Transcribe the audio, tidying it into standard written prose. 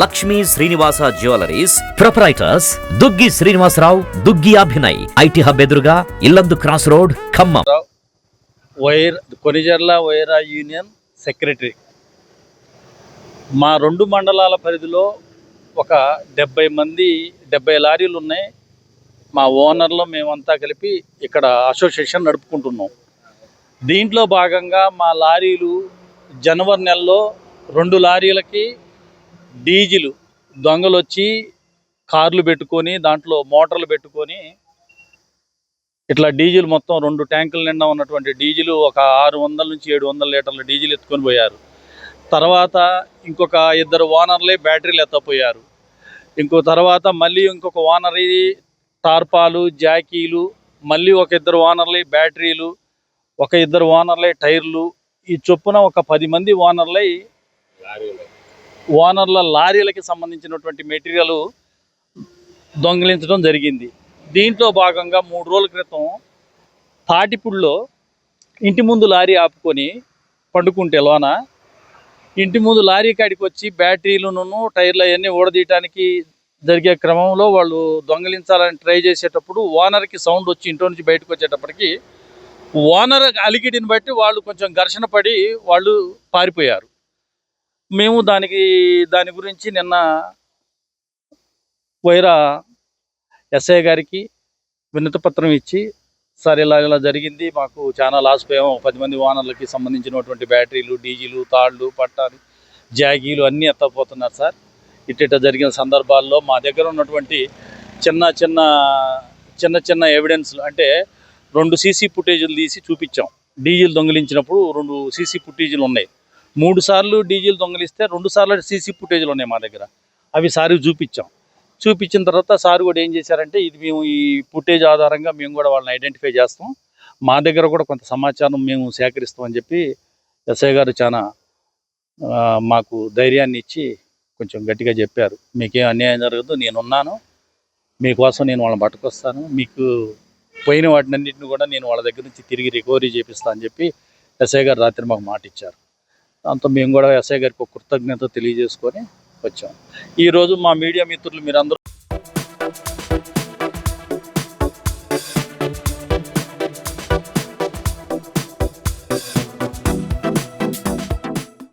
Lakshmi Srinivasa jewelleries proprietors Duggi Srinivasarao, Duggi Abhinay, IT hub ఎదురుగా Yellandu cross road, Khammam. Konijerla Wyra union secretary. మా 2 మండలాల పరిధిలో ఒక 70 లారీలు ఉన్నాయి. మా ఓనర్లు మేమంతా కలిపి ఇక్కడ అసోసియేషన్ నడుపుకుంటున్నాం. దీంట్లో భాగంగా మా లారీలు జనవరి నెలలో 2 లారీలకి డీజిల్ దొంగలు వచ్చి కార్లు పెట్టుకొని దాంట్లో మోటార్లు పెట్టుకొని ఇట్లా డీజిల్ మొత్తం 2 ట్యాంకుల నిండా ఉన్నటువంటి డీజిల్ ఒక 600 నుంచి 700 లీటర్ల డీజిల్ ఎత్తుకొని పోయారు. తర్వాత ఇంకొక 2 ఓనర్లే బ్యాటరీలు ఎత్తపోయారు. తర్వాత మళ్ళీ ఇంకొక ఓనర్ టార్పాలు, జాకీలు, మళ్ళీ ఒక 2 ఓనర్లే బ్యాటరీలు, ఒక 2 ఓనర్లే టైర్లు, ఈ చొప్పున ఒక 10 మంది ఓనర్ల లారీలకి సంబంధించినటువంటి మెటీరియల్ దొంగిలించడం జరిగింది. దీంట్లో భాగంగా 3 రోజుల క్రితం తాటిపూడిలో ఇంటి ముందు లారీ ఆపుకొని పండుకుంటే లోన ఇంటి ముందు లారీ కాడికి వచ్చి బ్యాటరీలను టైర్లు అవన్నీ ఊడదీయటానికి జరిగే క్రమంలో వాళ్ళు దొంగిలించాలని ట్రై చేసేటప్పుడు ఓనర్కి సౌండ్ వచ్చి ఇంట్లో నుంచి బయటకు వచ్చేటప్పటికి ఓనర్ అలికిడిని బట్టి వాళ్ళు కొంచెం ఘర్షణ పడి వాళ్ళు పారిపోయారు. మేము దాని గురించి నిన్న వైరా ఎస్ఐ గారికి వినతి పత్రం ఇచ్చి, సార్ ఇలా జరిగింది, మాకు చాలా లాస్ పోయాము, 10 మంది ఓనర్లకి సంబంధించినటువంటి బ్యాటరీలు, డీజిలు, తాళ్ళు, పట్టాలు, జాగీలు అన్నీ ఎత్తపోతున్నారు సార్. ఇట్ట జరిగిన సందర్భాల్లో మా దగ్గర ఉన్నటువంటి చిన్న చిన్న ఎవిడెన్స్లు అంటే 2 సీసీ ఫుటేజీలు తీసి చూపించాం. డీజిల్ దొంగిలించినప్పుడు 2 సీసీ ఫుటేజీలు ఉన్నాయి. 3 సార్లు డీజిల్ దొంగిలిస్తే 2 సార్లు సీసీ ఫుటేజీలు ఉన్నాయి మా దగ్గర. అవి సార్కి చూపించిన తర్వాత సార్ కూడా ఏం చేశారంటే, ఇది మేము ఈ ఫుటేజ్ ఆధారంగా మేము కూడా వాళ్ళని ఐడెంటిఫై చేస్తాం, మా దగ్గర కూడా కొంత సమాచారం మేము సేకరిస్తామని చెప్పి ఎస్ఐ గారు చాలా మాకు ధైర్యాన్ని ఇచ్చి కొంచెం గట్టిగా చెప్పారు. మీకేం అన్యాయం జరగదు, నేనున్నాను, మీకోసం నేను వాళ్ళని పట్టుకొస్తాను, మీకు పోయిన వాటినన్నింటిని కూడా నేను వాళ్ళ దగ్గర నుంచి తిరిగి రికవరీ చేపిస్తాను అని చెప్పి ఎస్ఐ గారు రాత్రి మాకు మాట ఇచ్చారు. దాంతో మేము కూడా ఎస్ఐ గారికి ఒక కృతజ్ఞత తెలియజేసుకొని వచ్చాం. ఈరోజు మా మీడియా మిత్రులు మీరందరూ